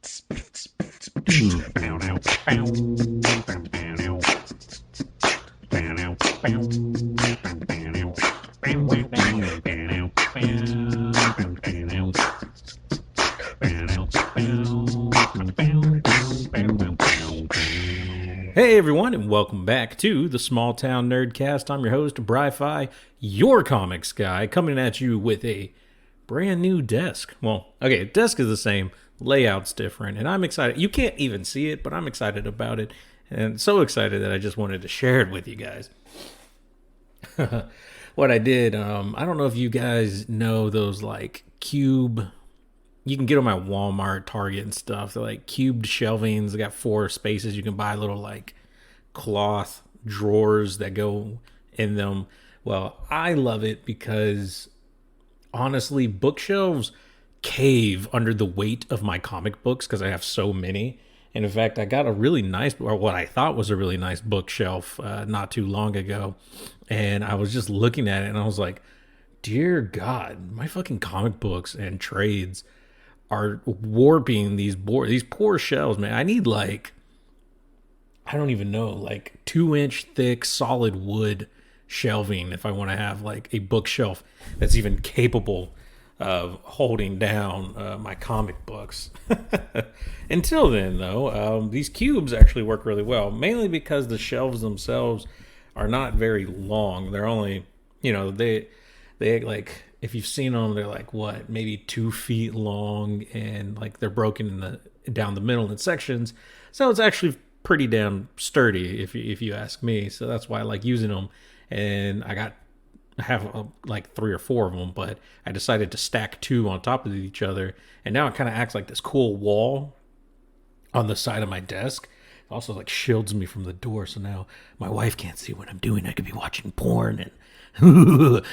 Hey everyone, and welcome back to the Small Town Nerdcast. I'm your host, Bry-Fy, your comics guy, coming at you with a brand new desk. Well, okay, desk is the same, layout's different, and I'm excited. You can't even see it, but I'm excited about it, and so excited that I just wanted to share it with you guys. What I did, I don't know if you guys know those like cube. You can get them at Walmart, Target, and stuff. They're like cubed shelvings. They got 4 spaces. You can buy little like cloth drawers that go in them. Well, I love it because honestly, bookshelves cave under the weight of my comic books because I have so many. And in fact, I got a really nice, or what I thought was a really nice bookshelf not too long ago. And I was just looking at it and I was like, dear God, my fucking comic books and trades are warping these poor shelves, man. I need like, I don't even know, like 2-inch thick solid wood shelving if I want to have like a bookshelf that's even capable of holding down my comic books. Until then, though, these cubes actually work really well, mainly because the shelves themselves are not very long. They're only, they like, if you've seen them, they're like what, maybe 2 feet long, and like they're broken down the middle in sections. So it's actually pretty damn sturdy, if you ask me. So that's why I like using them. And I have like 3 or 4 of them, but I decided to stack 2 on top of each other, and now it kind of acts like this cool wall on the side of my desk. It also like shields me from the door, so now my wife can't see what I'm doing. I could be watching porn and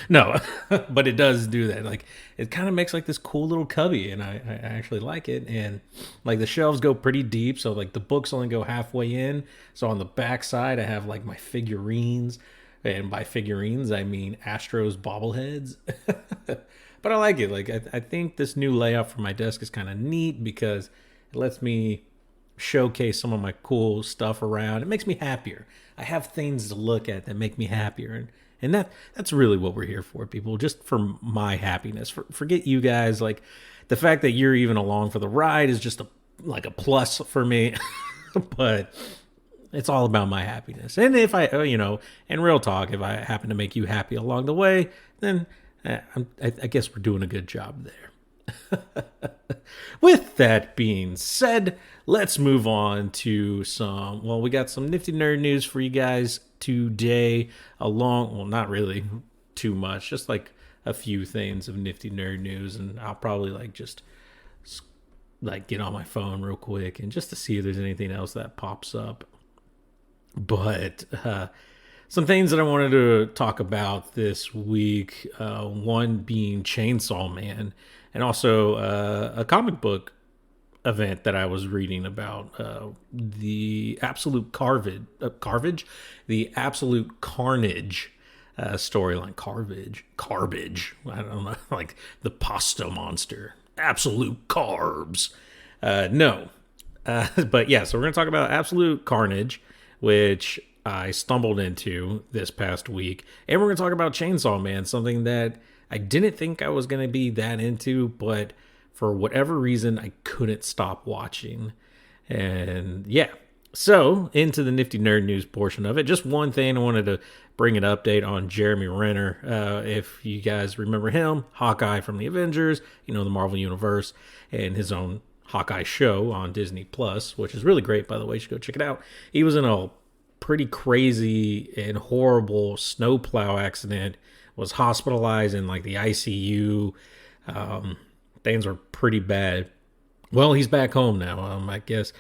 no, but it does do that. Like it kind of makes like this cool little cubby, and I actually like it. And like the shelves go pretty deep, so like the books only go halfway in. So on the back side, I have like my figurines, and by figurines I mean Astros bobbleheads. But I like it. Like I think this new layout for my desk is kind of neat because it lets me showcase some of my cool stuff around. It makes me happier. I have things to look at that make me happier, and that's really what we're here for, people. Just for my happiness. Forget you guys. Like the fact that you're even along for the ride is just a plus for me. But it's all about my happiness. And if I, in real talk, if I happen to make you happy along the way, then I guess we're doing a good job there. With that being said, let's move on to we got some nifty nerd news for you guys today. Not really too much, just like a few things of nifty nerd news, and I'll probably just get on my phone real quick and just to see if there's anything else that pops up. But some things that I wanted to talk about this week, one being Chainsaw Man, and also a comic book event that I was reading about, the Absolute Carnage, the Absolute Carnage storyline. Carbage. I don't know, like the pasta monster. Absolute carbs. No. But yeah, so we're going to talk about Absolute Carnage, which I stumbled into this past week. And we're going to talk about Chainsaw Man, something that I didn't think I was going to be that into, but for whatever reason, I couldn't stop watching. And yeah, so into the nifty nerd news portion of it. Just one thing, I wanted to bring an update on Jeremy Renner. If you guys remember him, Hawkeye from the Avengers, the Marvel Universe, and his own Hawkeye show on Disney Plus, which is really great, by the way. You should go check it out. He was in a pretty crazy and horrible snowplow accident, was hospitalized in like the ICU. Things were pretty bad. Well, he's back home now. I guess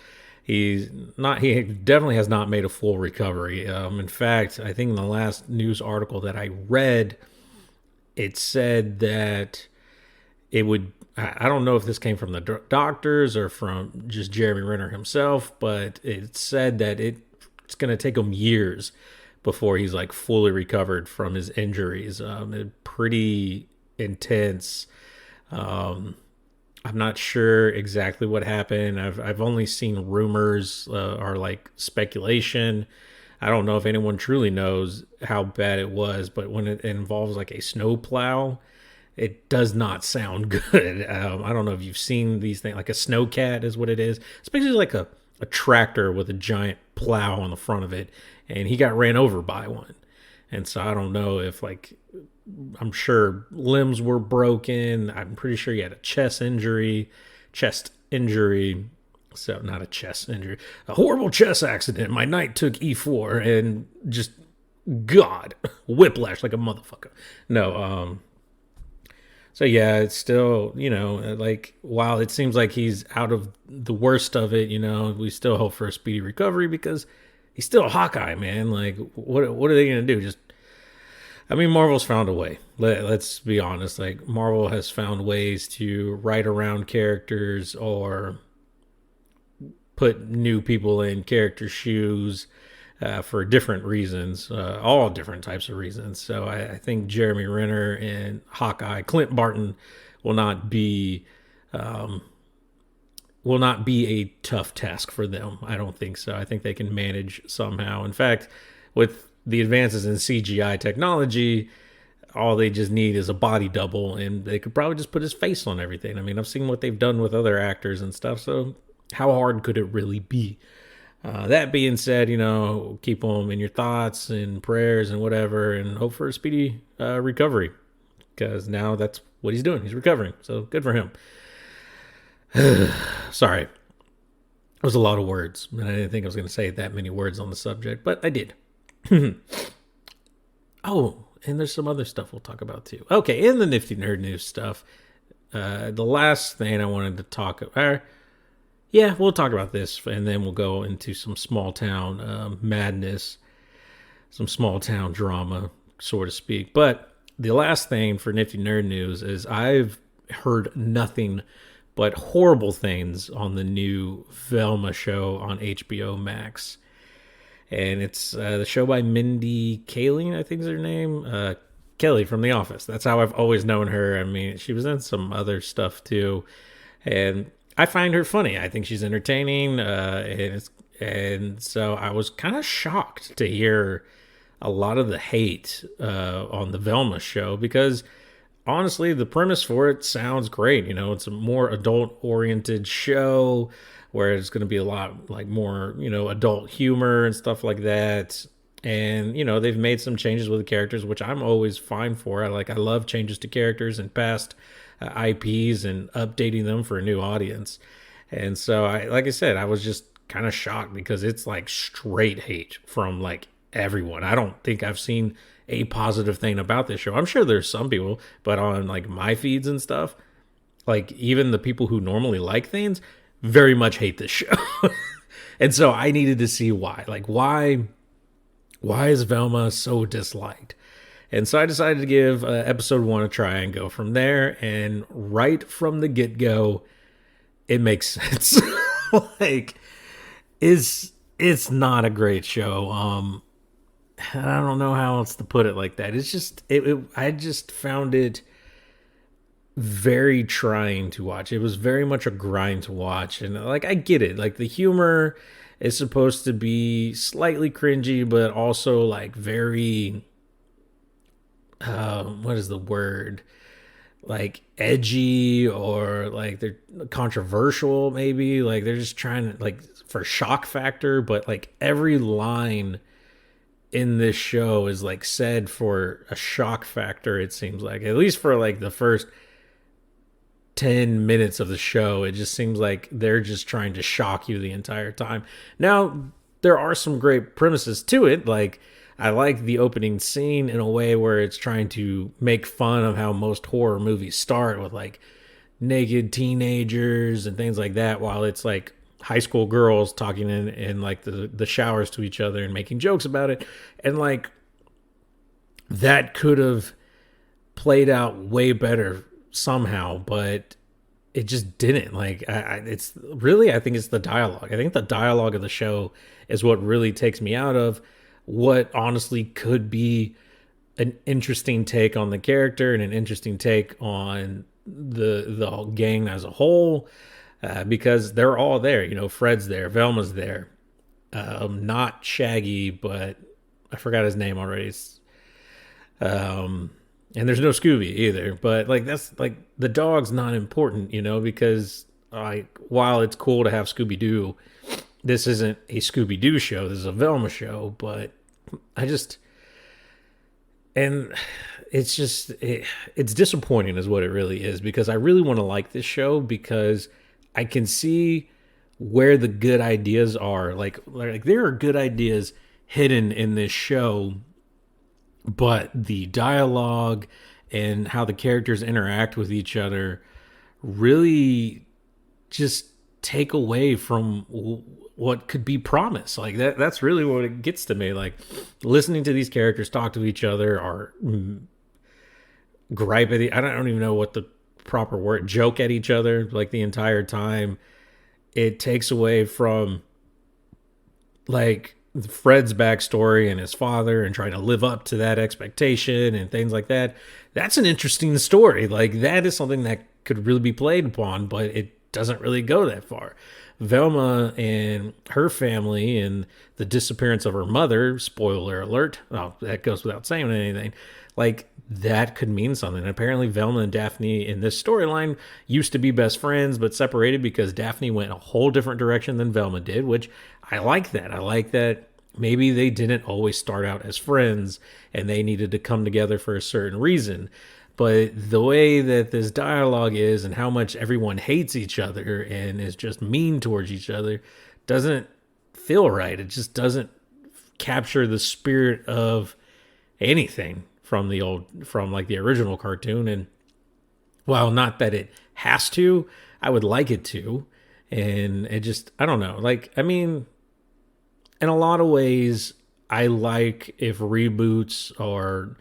he definitely has not made a full recovery. In fact, I think in the last news article that I read, it said that it would, I don't know if this came from the doctors or from just Jeremy Renner himself, but it said that it's going to take him years before he's like fully recovered from his injuries. Pretty intense. I I'm not sure exactly what happened. I've only seen rumors or like speculation. I don't know if anyone truly knows how bad it was, but when it involves like a snow plow, it does not sound good. I don't know if you've seen these things, like a snowcat is what it is. It's basically like a tractor with a giant plow on the front of it, and he got ran over by one. And so I don't know if like, I'm sure limbs were broken. I'm pretty sure he had a chest injury. So not a chest injury, a horrible chest accident. My knight took E4 and just God whiplash like a motherfucker. No, so yeah, it's still, like while it seems like he's out of the worst of it, we still hope for a speedy recovery because he's still a Hawkeye, man. Like what are they gonna do? Marvel's found a way. Let's be honest. Like Marvel has found ways to write around characters or put new people in character shoes for different reasons, all different types of reasons. So I think Jeremy Renner and Hawkeye, Clint Barton, will not be a tough task for them. I don't think so. I think they can manage somehow. In fact, with the advances in CGI technology, all they just need is a body double, and they could probably just put his face on everything. I've seen what they've done with other actors and stuff, so how hard could it really be? That being said, keep him in your thoughts and prayers and whatever, and hope for a speedy recovery, because now that's what he's doing. He's recovering, so good for him. Sorry. It was a lot of words, and I didn't think I was going to say that many words on the subject, but I did. Oh, and there's some other stuff we'll talk about too. Okay, in the Nifty Nerd News stuff, the last thing I wanted to talk about, yeah, we'll talk about this, and then we'll go into some small town madness, some small town drama, so to speak. But the last thing for Nifty Nerd News is I've heard nothing but horrible things on the new Velma show on HBO Max. And it's the show by Mindy Kaling, I think is her name. Kelly from The Office. That's how I've always known her. She was in some other stuff too. And I find her funny. I think she's entertaining. And so I was kind of shocked to hear a lot of the hate on the Velma show, because honestly, the premise for it sounds great. It's a more adult-oriented show where it's going to be a lot like more, adult humor and stuff like that. And, they've made some changes with the characters, which I'm always fine for. I love changes to characters and past IPs and updating them for a new audience. And so, like I said, I was just kind of shocked because it's like straight hate from like everyone. I don't think I've seen a positive thing about this show. I'm sure there's some people, but on like my feeds and stuff, like even the people who normally like things very much hate this show. And so I needed to see why. Like why is Velma so disliked? And so I decided to give episode 1 a try and go from there. And right from the get-go, it makes sense. Like it's not a great show. I don't know how else to put it like that. It's just I just found it very trying to watch. It was very much a grind to watch, and like I get it. Like the humor is supposed to be slightly cringy, but also like very what is the word? Like edgy, or like they're controversial maybe. Like they're just trying to like for shock factor, but like every line in this show is like said for a shock factor, it seems like. At least for like the first 10 minutes of the show, it just seems like they're just trying to shock you the entire time. Now, there are some great premises to it. Like, I like the opening scene in a way where it's trying to make fun of how most horror movies start with like naked teenagers and things like that, while it's like high school girls talking in like the showers to each other and making jokes about it. And like that could have played out way better somehow, but it just didn't. Like it's really, I think it's the dialogue. I think the dialogue of the show is what really takes me out of what honestly could be an interesting take on the character and an interesting take on the whole gang as a whole, because they're all there. You know, Fred's there, Velma's there, not Shaggy, but I forgot his name already. And there's no Scooby either. But like that's like the dog's not important, you know, because like while it's cool to have Scooby Doo, this isn't a Scooby Doo show. This is a Velma show. But I just and it's disappointing is what it really is, because I really want to like this show because I can see where the good ideas are. Like there are good ideas hidden in this show, but the dialogue and how the characters interact with each other really just take away from what could be promised. Like that's really what it gets to me. Like listening to these characters talk to each other or gripe at I don't even know what the proper word, joke at each other like the entire time. It takes away from like Fred's backstory and his father and trying to live up to that expectation and things like that. That's an interesting story. Like that is something that could really be played upon, but it doesn't really go that far. Velma and her family and the disappearance of her mother, spoiler alert, oh, that goes without saying anything, like that could mean something. And apparently Velma and Daphne in this storyline used to be best friends, but separated because Daphne went a whole different direction than Velma did, which I like that. I like that maybe they didn't always start out as friends and they needed to come together for a certain reason. But the way that this dialogue is and how much everyone hates each other and is just mean towards each other doesn't feel right. It just doesn't capture the spirit of anything from like the original cartoon. And while not that it has to, I would like it to. And it just, I don't know. Like, I mean, in a lot of ways, I like if reboots or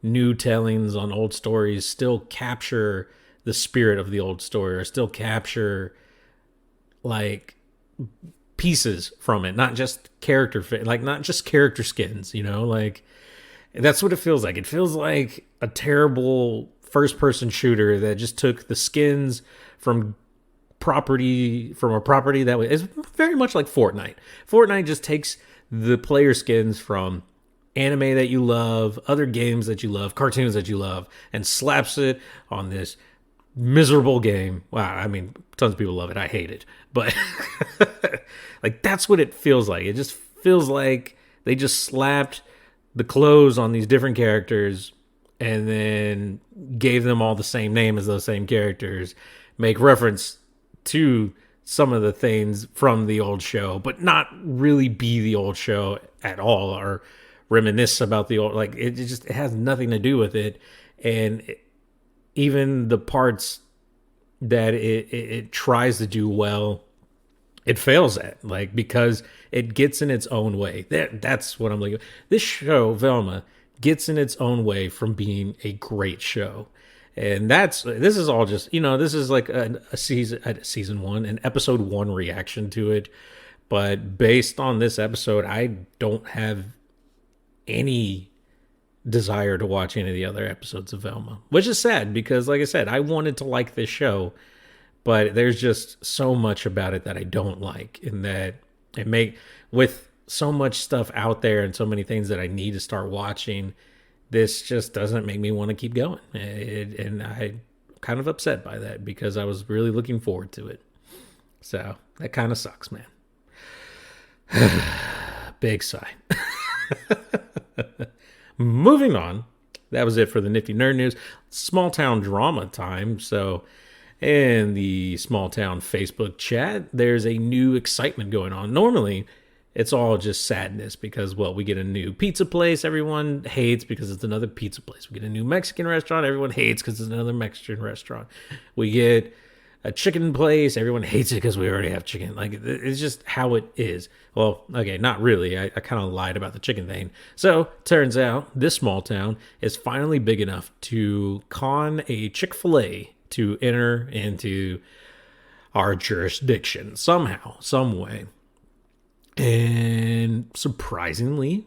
new tellings on old stories still capture the spirit of the old story or still capture like pieces from it, not just not just character skins, you know, like that's what it feels like. It feels like a terrible first person shooter that just took the skins from a property that is very much like Fortnite. Fortnite just takes the player skins from anime that you love, other games that you love, cartoons that you love, and slaps it on this miserable game. Wow, I mean, tons of people love it. I hate it. But like that's what it feels like. It just feels like they just slapped the clothes on these different characters and then gave them all the same name as those same characters, make reference to some of the things from the old show, but not really be the old show at all or reminisce about the old, like it has nothing to do with it. And even the parts that it tries to do well, it fails at, like, because it gets in its own way. That's what I'm like. This show, Velma, gets in its own way from being a great show. And this is all just, you know, this is like a season one, an episode one reaction to it. But based on this episode, I don't have any desire to watch any of the other episodes of Velma, which is sad because, like I said, I wanted to like this show, but there's just so much about it that I don't like, and that with so much stuff out there and so many things that I need to start watching, this just doesn't make me want to keep going. And I'm kind of upset by that because I was really looking forward to it. So that kind of sucks, man. Big sigh. Moving on. That was it for the Nifty Nerd News. Small town drama time. So in the small town Facebook chat, there's a new excitement going on. Normally, it's all just sadness because, well, we get a new pizza place everyone hates because it's another pizza place. We get a new Mexican restaurant everyone hates because it's another Mexican restaurant. We get a chicken place everyone hates it because we already have chicken. Like, it's just how it is. Well, okay, not really. I kind of lied about the chicken thing. So, turns out this small town is finally big enough to con a Chick-fil-A to enter into our jurisdiction somehow, some way. And surprisingly,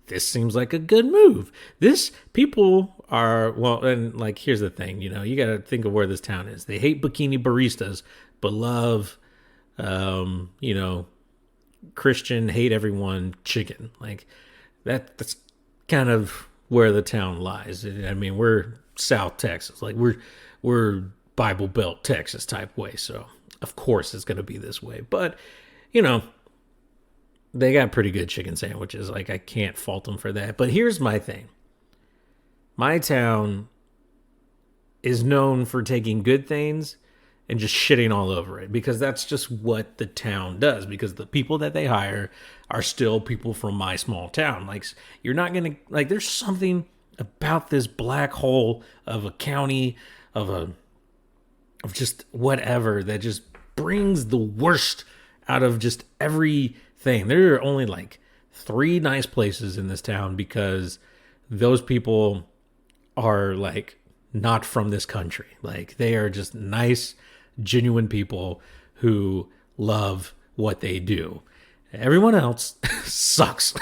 this seems like a good move. This people are, well, and like, here's the thing, you know, you got to think of where this town is. They hate bikini baristas, but love, you know, Christian, hate everyone chicken. Like that's kind of where the town lies. I mean, we're South Texas, like we're Bible Belt Texas type way. So of course it's going to be this way, but you know, they got pretty good chicken sandwiches. Like I can't fault them for that. But here's my thing. My town is known for taking good things and just shitting all over it, because that's just what the town does, because the people that they hire are still people from my small town. Like, you're not going to, like, there's something about this black hole of a county, of just whatever, that just brings the worst out of just everything. There are only like 3 nice places in this town because those people are like not from this country. Like, they are just nice, genuine people who love what they do. Everyone else sucks.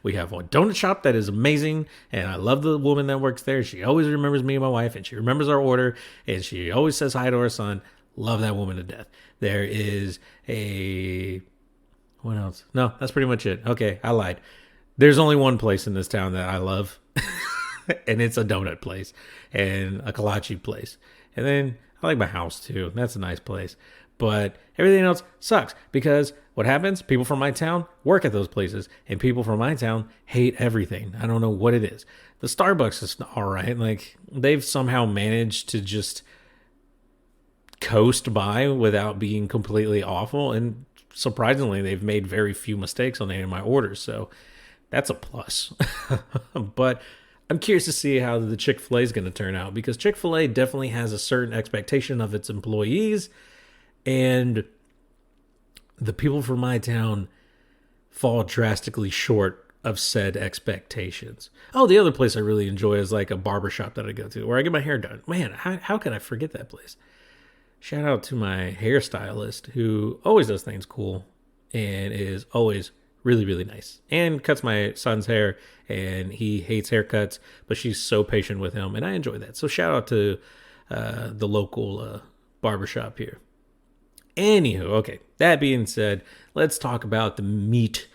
We have one donut shop that is amazing, and I love the woman that works there. She always remembers me and my wife, and she remembers our order, and she always says hi to our son. Love that woman to death. There is what else? No, that's pretty much it. Okay, I lied. There's only one place in this town that I love, and it's a donut place and a kolache place. And then I like my house too. That's a nice place. But everything else sucks, because what happens? People from my town work at those places, and people from my town hate everything. I don't know what it is. The Starbucks is all right. Like, they've somehow managed to just coast by without being completely awful. And surprisingly, they've made very few mistakes on any of my orders. So that's a plus. But I'm curious to see how the Chick-fil-A is going to turn out, because Chick-fil-A definitely has a certain expectation of its employees, and the people from my town fall drastically short of said expectations. Oh, the other place I really enjoy is like a barbershop that I go to where I get my hair done. Man, how could I forget that place? Shout out to my hairstylist, who always does things cool and is always really, really nice, and cuts my son's hair, and he hates haircuts, but she's so patient with him, and I enjoy that. So shout out to the local barbershop here. Anywho, okay, that being said, let's talk about the meat,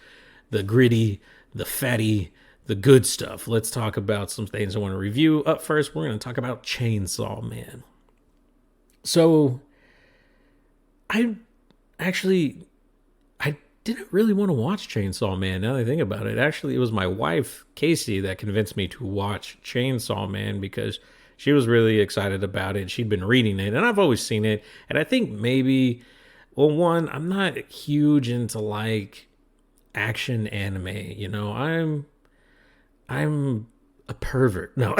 the gritty, the fatty, the good stuff. Let's talk about some things I want to review. Up first, we're going to talk about Chainsaw Man. So, I didn't really want to watch Chainsaw Man, now that I think about it. Actually, it was my wife, Casey, that convinced me to watch Chainsaw Man, because she was really excited about it. She'd been reading it, and I've always seen it. And I think maybe, well, one, I'm not huge into like action anime. You know, I'm a pervert. No,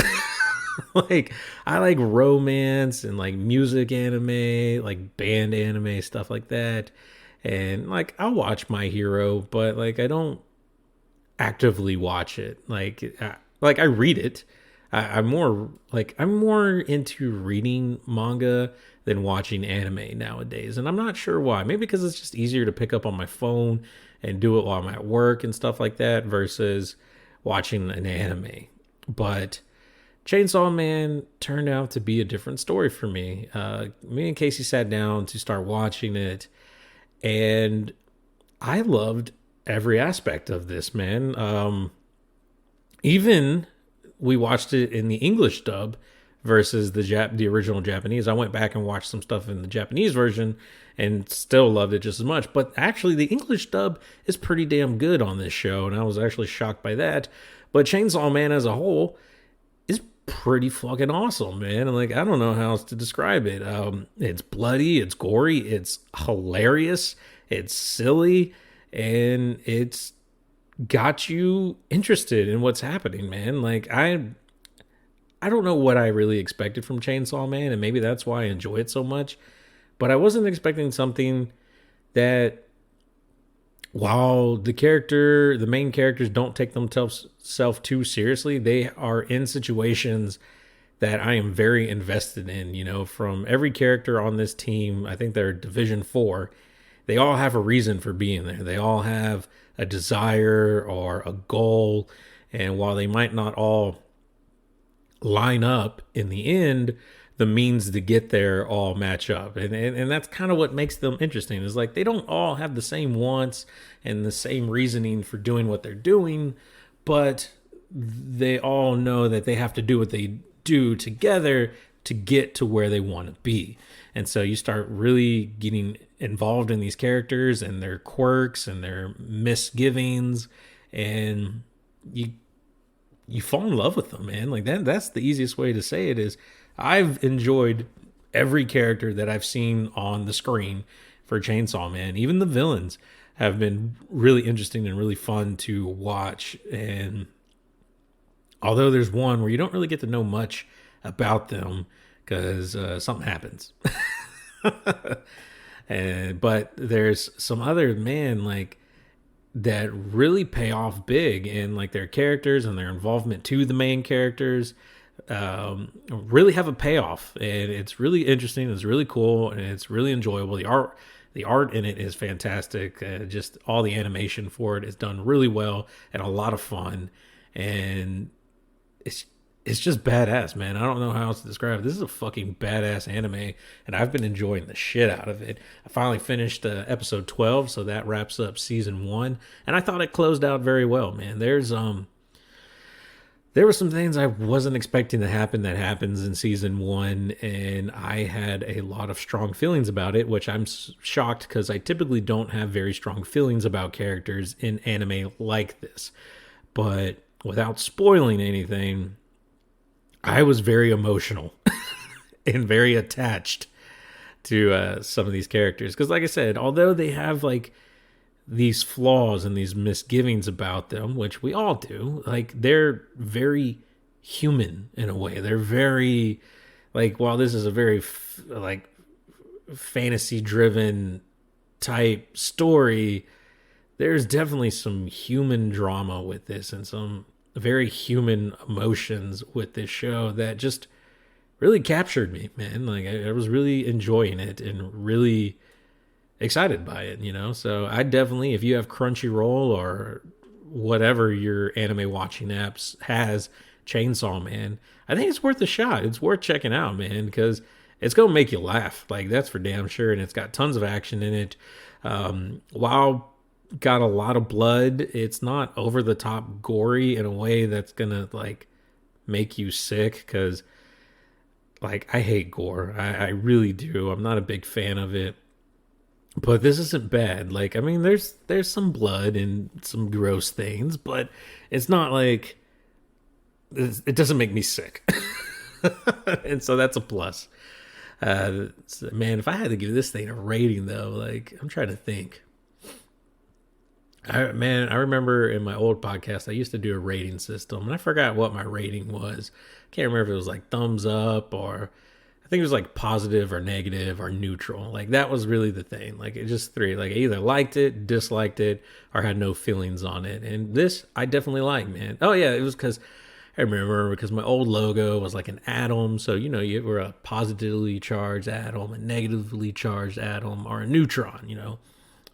like, I like romance and like music anime, like band anime, stuff like that. And like, I'll watch My Hero, but like, I don't actively watch it. Like I read it. I'm more into reading manga than watching anime nowadays. And I'm not sure why. Maybe because it's just easier to pick up on my phone and do it while I'm at work and stuff like that versus watching an anime. But Chainsaw Man turned out to be a different story for me. Me and Casey sat down to start watching it, and I loved every aspect of this, man. Even we watched it in the English dub versus the original Japanese. I went back and watched some stuff in the Japanese version and still loved it just as much. But actually, the English dub is pretty damn good on this show, and I was actually shocked by that. But Chainsaw Man as a whole is pretty fucking awesome, man. And like, I don't know how else to describe it. It's bloody, it's gory, it's hilarious, it's silly, and it's got you interested in what's happening, man. Like, I don't know what I really expected from Chainsaw Man, and maybe that's why I enjoy it so much. But I wasn't expecting something that, while the main characters don't take themselves too seriously, they are in situations that I am very invested in. You know, from every character on this team, I think they're Division 4. they all have a reason for being there. They all have a desire or a goal. And while they might not all line up in the end, the means to get there all match up. And that's kind of what makes them interesting, is like they don't all have the same wants and the same reasoning for doing what they're doing, but they all know that they have to do what they do together to get to where they want to be. And so you start really getting involved in these characters and their quirks and their misgivings, and you fall in love with them, man. Like that's the easiest way to say it. Is I've enjoyed every character that I've seen on the screen for Chainsaw Man. Even the villains have been really interesting and really fun to watch. And although there's one where you don't really get to know much about them because something happens. But there's some other, man, like that really pay off big, and like their characters and their involvement to the main characters really have a payoff, and it's really interesting. It's really cool, and it's really enjoyable. The art in it is fantastic. Just all the animation for it is done really well and a lot of fun, and it's just badass, man. I don't know how else to describe it. This is a fucking badass anime, and I've been enjoying the shit out of it. I finally finished episode 12, so that wraps up season 1, and I thought it closed out very well, man. There were some things I wasn't expecting to happen that happens in season 1, and I had a lot of strong feelings about it, which I'm shocked because I typically don't have very strong feelings about characters in anime like this. But without spoiling anything, I was very emotional and very attached to some of these characters. Because like I said, although they have like these flaws and these misgivings about them, which we all do, like they're very human in a way. They're very, like, while this is a very like fantasy driven type story, there's definitely some human drama with this and some very human emotions with this show that just really captured me, man. Like I was really enjoying it and really excited by it, you know? So I definitely, if you have Crunchyroll or whatever your anime watching apps has Chainsaw Man, I think it's worth a shot. It's worth checking out, man, because it's going to make you laugh. Like that's for damn sure. And it's got tons of action in it. While got a lot of blood, it's not over the top gory in a way that's going to like make you sick. Cause like I hate gore. I really do. I'm not a big fan of it. But this isn't bad. Like, I mean, there's some blood and some gross things, but it's not like it doesn't make me sick. And so that's a plus. Man, if I had to give this thing a rating though, like I'm trying to think. I remember in my old podcast, I used to do a rating system, and I forgot what my rating was. Can't remember if it was like thumbs up or I think it was like positive or negative or neutral. Like that was really the thing. Like it just 3. Like I either liked it, disliked it, or had no feelings on it. And this I definitely like, man. Oh yeah, it was because I remember because my old logo was like an atom. So, you know, you were a positively charged atom, a negatively charged atom, or a neutron, you know.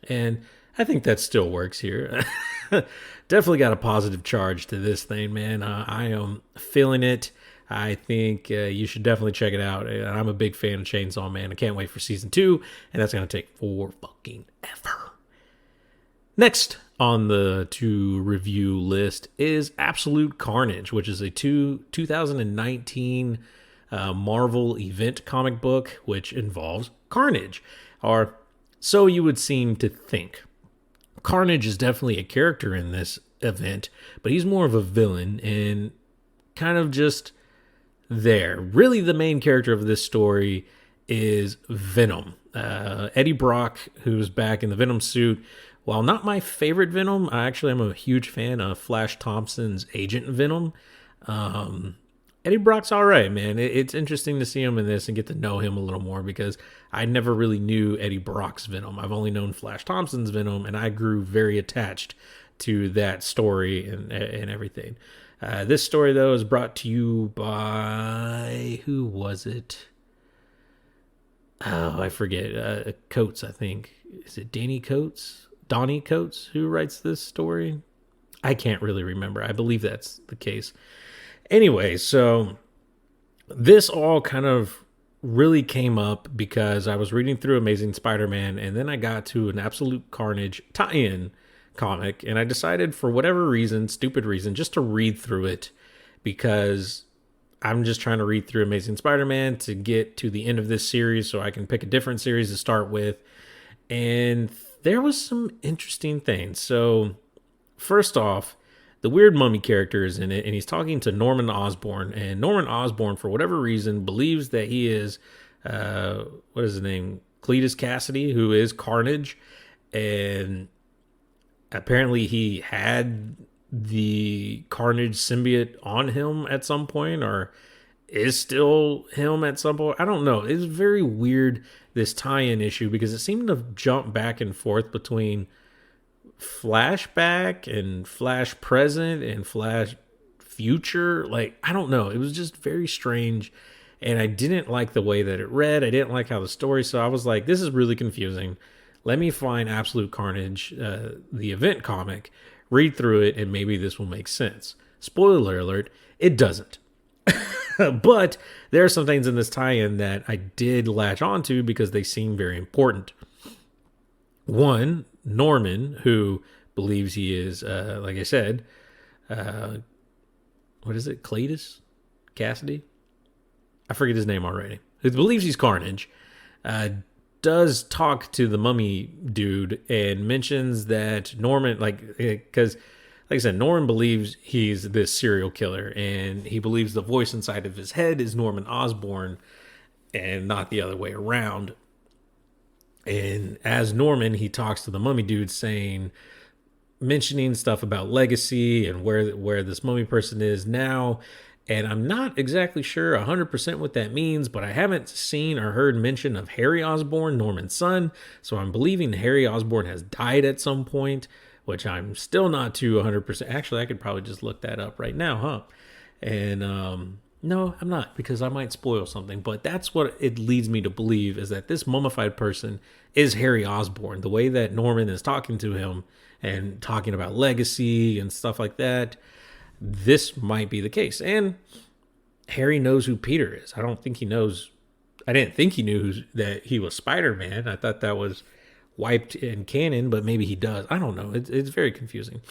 And I think that still works here. Definitely got a positive charge to this thing, man. I am feeling it. I think you should definitely check it out. I'm a big fan of Chainsaw Man. I can't wait for season 2, and that's going to take forever. Next on the to review list is Absolute Carnage, which is a 2019 Marvel event comic book, which involves Carnage, or so you would seem to think. Carnage is definitely a character in this event, but he's more of a villain and kind of just there. Really, the main character of this story is Venom. Eddie Brock, who's back in the Venom suit. While not my favorite Venom, I actually am a huge fan of Flash Thompson's Agent Venom. Eddie Brock's all right, man. It's interesting to see him in this and get to know him a little more because I never really knew Eddie Brock's Venom. I've only known Flash Thompson's Venom, and I grew very attached to that story and everything. This story, though, is brought to you by... who was it? Oh, I forget. Coates, I think. Is it Danny Coates? Donnie Coates who writes this story? I can't really remember. I believe that's the case. Anyway, so this all kind of really came up because I was reading through Amazing Spider-Man and then I got to an Absolute Carnage tie-in comic and I decided for whatever reason, stupid reason, just to read through it because I'm just trying to read through Amazing Spider-Man to get to the end of this series so I can pick a different series to start with. And there was some interesting things. So, first off, the weird mummy character is in it, and he's talking to Norman Osborn. And Norman Osborn, for whatever reason, believes that he is, what is his name? Cletus Cassidy, who is Carnage. And apparently he had the Carnage symbiote on him at some point, or is still him at some point. I don't know. It's very weird, this tie-in issue, because it seemed to jump back and forth between flashback and flash present and flash future. Like, I don't know. It was just very strange. And I didn't like the way that it read. I didn't like how the story, so I was like, this is really confusing. Let me find Absolute Carnage, the event comic, read through it, and maybe this will make sense. Spoiler alert, it doesn't. But there are some things in this tie-in that I did latch onto because they seem very important. One, Norman, who believes he is, like I said, what is it, Cletus Cassidy? I forget his name already. Who believes he's Carnage, does talk to the mummy dude and mentions that Norman, because like I said, Norman believes he's this serial killer, and he believes the voice inside of his head is Norman Osborn and not the other way around. And as Norman, he talks to the mummy dude mentioning stuff about legacy and where this mummy person is now. And I'm not exactly sure 100% what that means, but I haven't seen or heard mention of Harry Osborn, Norman's son. So I'm believing Harry Osborn has died at some point, which I'm still not to 100%. Actually, I could probably just look that up right now, huh? And no, I'm not, because I might spoil something. But that's what it leads me to believe, is that this mummified person is Harry Osborn. The way that Norman is talking to him and talking about legacy and stuff like that, this might be the case. And Harry knows who Peter is. I don't think he knows. I didn't think he knew that he was Spider-Man. I thought that was wiped in canon, but maybe he does. I don't know. It's very confusing.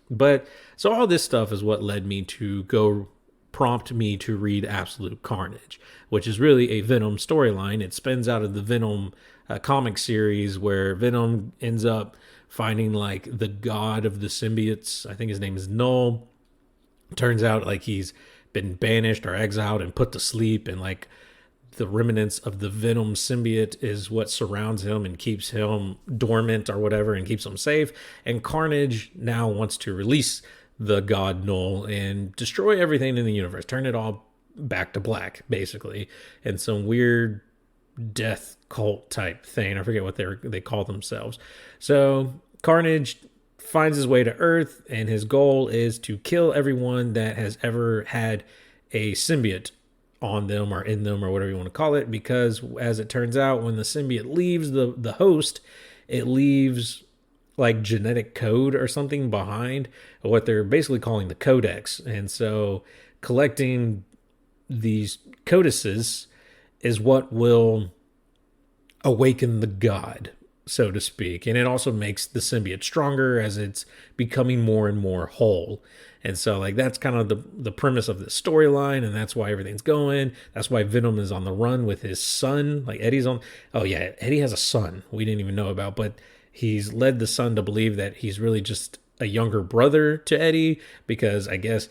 But so all this stuff is what led me to prompt me to read Absolute Carnage, which is really a Venom storyline. It spins out of the Venom comic series where Venom ends up finding like the god of the symbiotes. I think his name is Null. Turns out like he's been banished or exiled and put to sleep, and like the remnants of the Venom symbiote is what surrounds him and keeps him dormant or whatever and keeps him safe. And Carnage now wants to release the god Null and destroy everything in the universe, turn it all back to black, basically, and some weird death cult type thing. I forget what they call themselves. So Carnage finds his way to Earth, and his goal is to kill everyone that has ever had a symbiote on them or in them or whatever you want to call it, because as it turns out, when the symbiote leaves the host, it leaves like genetic code or something behind, what they're basically calling the codex. And so collecting these codices is what will awaken the god, so to speak. And it also makes the symbiote stronger as it's becoming more and more whole. And so like that's kind of the premise of the storyline, and that's why everything's going. That's why Venom is on the run with his son. Like Eddie's on, oh yeah, Eddie has a son we didn't even know about, but he's led the son to believe that he's really just a younger brother to Eddie, because I guess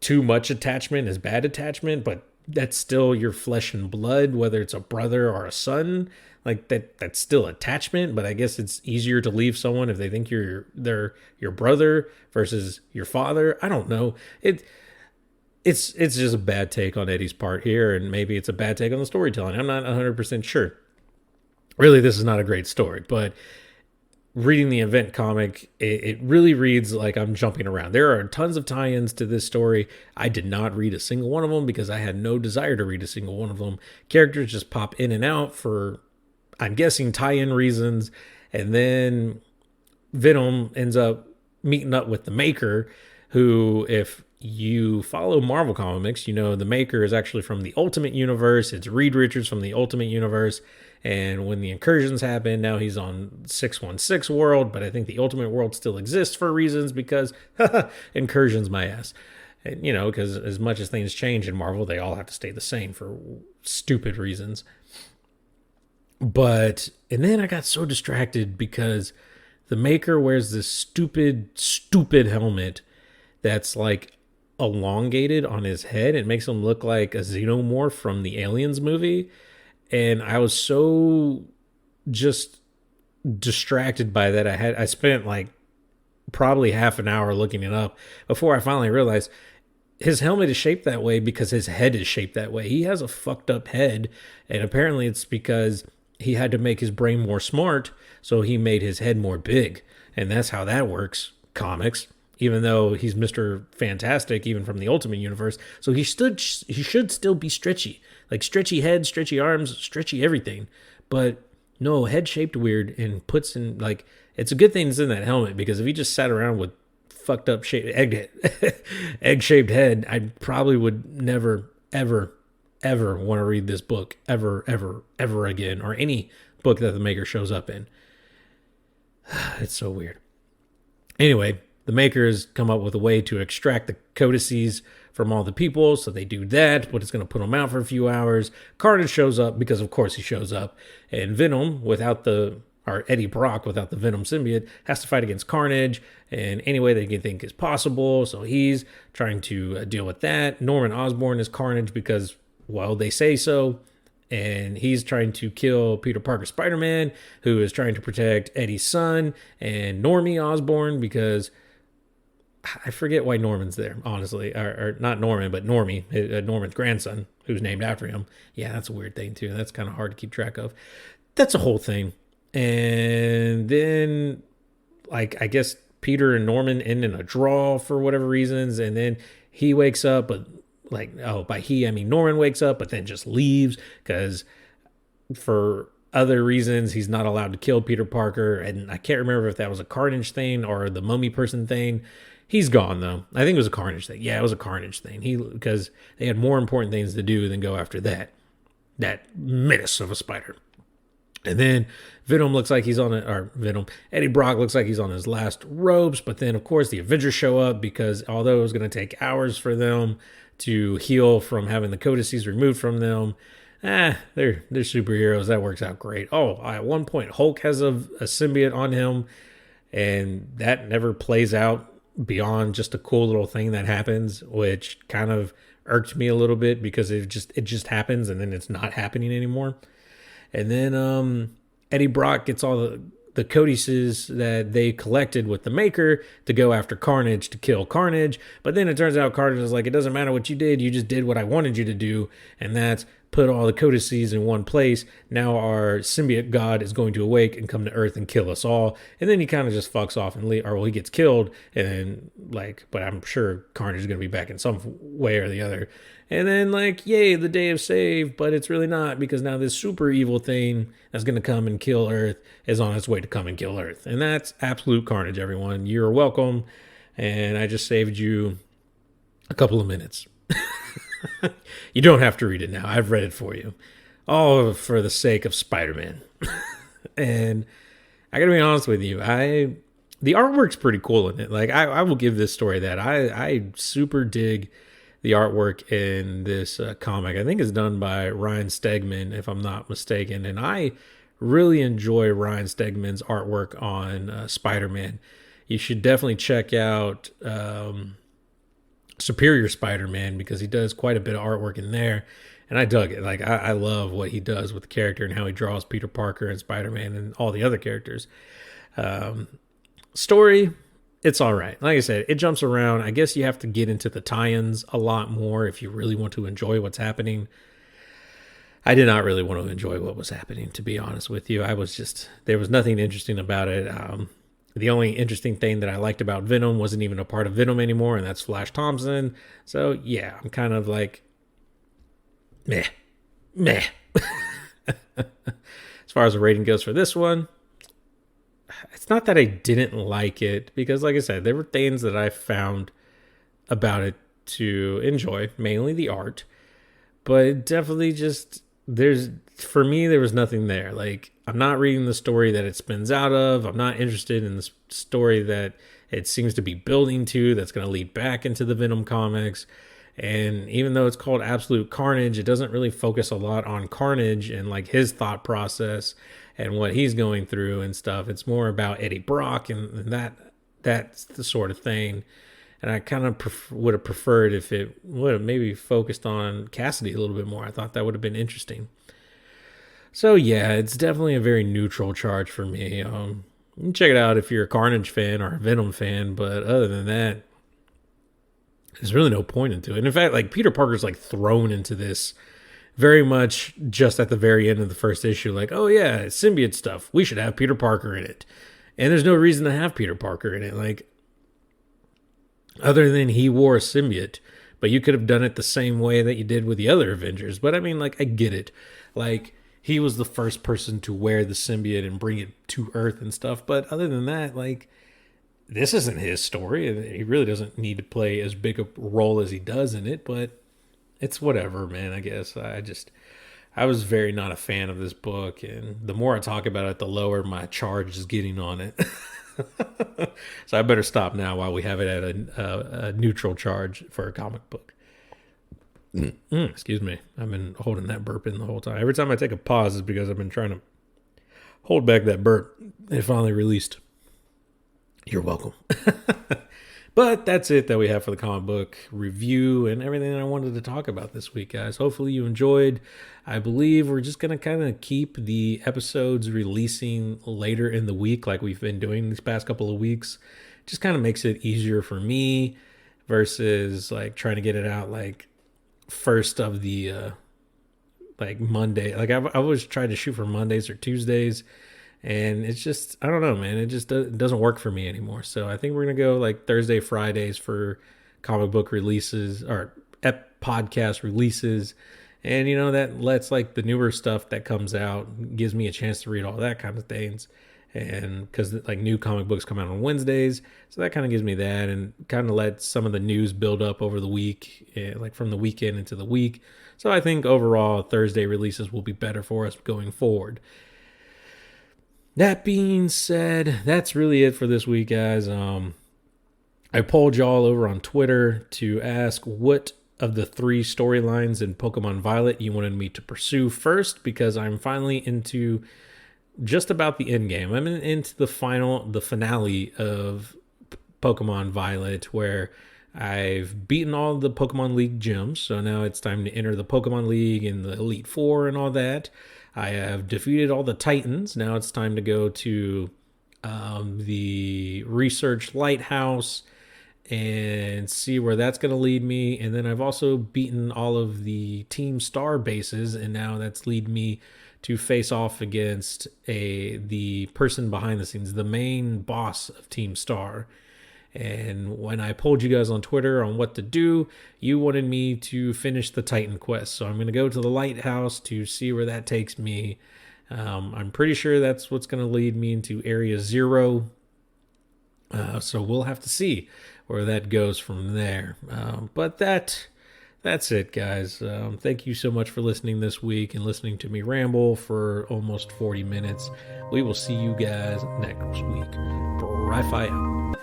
too much attachment is bad attachment, but that's still your flesh and blood, whether it's a brother or a son. Like that's still attachment, but I guess it's easier to leave someone if they think they're your brother versus your father. I don't know. It's just a bad take on Eddie's part here, and maybe it's a bad take on the storytelling. I'm not 100% sure. Really, this is not a great story, but reading the event comic, it really reads like I'm jumping around. There are tons of tie-ins to this story. I did not read a single one of them because I had no desire to read a single one of them. Characters just pop in and out for, I'm guessing, tie-in reasons. And then Venom ends up meeting up with the Maker, who, if you follow Marvel Comics, you know the Maker is actually from the Ultimate Universe. It's Reed Richards from the Ultimate Universe. And when the incursions happen, now he's on 616 world, but I think the Ultimate world still exists for reasons because incursions my ass. And, because as much as things change in Marvel, they all have to stay the same for stupid reasons. And then I got so distracted because the Maker wears this stupid helmet that's like elongated on his head. It makes him look like a xenomorph from the Aliens movie. And I was so just distracted by that. I spent like probably half an hour looking it up before I finally realized his helmet is shaped that way because his head is shaped that way. He has a fucked up head, and apparently it's because he had to make his brain more smart, so he made his head more big. And that's how that works, comics. Even though he's Mr. Fantastic, even from the Ultimate Universe. So he should still be stretchy. Like stretchy head, stretchy arms, stretchy everything. But no, head shaped weird and puts in, like, it's a good thing it's in that helmet, because if he just sat around with fucked up egg shaped head, I probably would never, ever want to read this book ever again, or any book that the Maker shows up in. It's so weird. Anyway, the Makers come up with a way to extract the codices from all the people, so they do that, but it's going to put them out for a few hours. Carnage shows up because, of course, he shows up. And Venom, Eddie Brock, without the Venom symbiote, has to fight against Carnage in any way they can think is possible. So he's trying to deal with that. Norman Osborn is Carnage because, well, they say so. And he's trying to kill Peter Parker Spider-Man, who is trying to protect Eddie's son, and Normie Osborn, because I forget why Norman's there, honestly. Or not Norman, but Normie, Norman's grandson, who's named after him. Yeah, that's a weird thing, too. That's kind of hard to keep track of. That's a whole thing. And then, like, I guess Peter and Norman end in a draw for whatever reasons. And then he wakes up, but, like, by he, I mean Norman wakes up, but then just leaves because for other reasons, he's not allowed to kill Peter Parker. And I can't remember if that was a Carnage thing or the mummy person thing. He's gone, though. I think it was a Carnage thing. Yeah, it was a Carnage thing. Because they had more important things to do than go after that menace of a spider. And then Venom looks like he's Eddie Brock looks like he's on his last ropes. But then, of course, the Avengers show up because although it was going to take hours for them to heal from having the codices removed from them, they're superheroes. That works out great. Oh, at one point, Hulk has a symbiote on him, and that never plays out beyond just a cool little thing that happens, which kind of irked me a little bit because it just happens and then it's not happening anymore. And then Eddie Brock gets all the codices that they collected with the Maker to go after Carnage to kill Carnage. But then it turns out Carnage is like, it doesn't matter what you did. You just did what I wanted you to do. And that's put all the codices in one place. Now our symbiote god is going to awake and come to Earth and kill us all. And then he kind of just fucks off and he gets killed. And then but I'm sure Carnage is going to be back in some way or the other. And then yay, the day of save, but it's really not, because now this super evil thing that's going to come and kill Earth is on its way to come and kill Earth. And that's absolute carnage, everyone. You're welcome. And I just saved you a couple of minutes. You don't have to read it now. I've read it for you. All for the sake of Spider-Man. And I gotta be honest with you, the artwork's pretty cool in it. I will give this story that. I super dig the artwork in this comic. I think it's done by Ryan Stegman, if I'm not mistaken. And I really enjoy Ryan Stegman's artwork on Spider-Man. You should definitely check out Superior Spider-Man, because he does quite a bit of artwork in there. And I dug it. I love what he does with the character and how he draws Peter Parker and Spider-Man and all the other characters. Story, it's all right. Like I said, it jumps around. I guess you have to get into the tie-ins a lot more if you really want to enjoy what's happening. I did not really want to enjoy what was happening, to be honest with you. There was nothing interesting about it. The only interesting thing that I liked about Venom wasn't even a part of Venom anymore, and that's Flash Thompson. So yeah, I'm kind of like, meh. As far as the rating goes for this one, it's not that I didn't like it, because like I said, there were things that I found about it to enjoy, mainly the art, but it definitely just, for me, there was nothing there. Like, I'm not reading the story that it spins out of. I'm not interested in the story that it seems to be building to, that's going to lead back into the Venom comics. And even though it's called Absolute Carnage, it doesn't really focus a lot on Carnage and like his thought process and what he's going through and stuff. It's more about Eddie Brock and that's the sort of thing. And I kind of would have preferred if it would have maybe focused on Cassidy a little bit more. I thought that would have been interesting. So yeah, it's definitely a very neutral charge for me. You can check it out if you're a Carnage fan or a Venom fan, but other than that, there's really no point into it. And in fact, like, Peter Parker's like thrown into this very much just at the very end of the first issue. Like, oh yeah, it's symbiote stuff. We should have Peter Parker in it. And there's no reason to have Peter Parker in it. Like, other than he wore a symbiote. But you could have done it the same way that you did with the other Avengers. But I mean, like, I get it. Like, he was the first person to wear the symbiote and bring it to Earth and stuff. But other than that, like, this isn't his story. He really doesn't need to play as big a role as he does in it, but it's whatever, man, I guess. I was very not a fan of this book, and the more I talk about it, the lower my charge is getting on it. So I better stop now while we have it at a neutral charge for a comic book. Excuse me. I've been holding that burp in the whole time. Every time I take a pause is because I've been trying to hold back that burp. It finally released. You're welcome. But that's it that we have for the comic book review and everything that I wanted to talk about this week, guys. Hopefully you enjoyed. I believe we're just going to kind of keep the episodes releasing later in the week like we've been doing these past couple of weeks. Just kind of makes it easier for me versus like trying to get it out like first of the like Monday. Like I always tried to shoot for Mondays or Tuesdays. And it's just, I don't know, man. It just doesn't work for me anymore. So I think we're going to go like Thursday, Fridays for comic book releases or podcast releases. And, you know, that lets like the newer stuff that comes out, gives me a chance to read all that kind of things. And because like new comic books come out on Wednesdays. So that kind of gives me that and kind of lets some of the news build up over the week, like from the weekend into the week. So I think overall Thursday releases will be better for us going forward. That being said, that's really it for this week, guys. I polled y'all over on Twitter to ask what of the 3 storylines in Pokemon Violet you wanted me to pursue first, because I'm finally into just about the end game. I'm into the finale of Pokemon Violet, where I've beaten all the Pokemon League gyms, so now it's time to enter the Pokemon League and the Elite Four and all that. I have defeated all the Titans. Now it's time to go to the Research Lighthouse and see where that's going to lead me. And then I've also beaten all of the Team Star bases, and now that's lead me to face off against the person behind the scenes, the main boss of Team Star. And when I polled you guys on Twitter on what to do, you wanted me to finish the Titan quest. So I'm going to go to the Lighthouse to see where that takes me. I'm pretty sure that's what's going to lead me into Area 0. So we'll have to see where that goes from there. But that's it, guys. Thank you so much for listening this week and listening to me ramble for almost 40 minutes. We will see you guys next week. Bry-Fy out.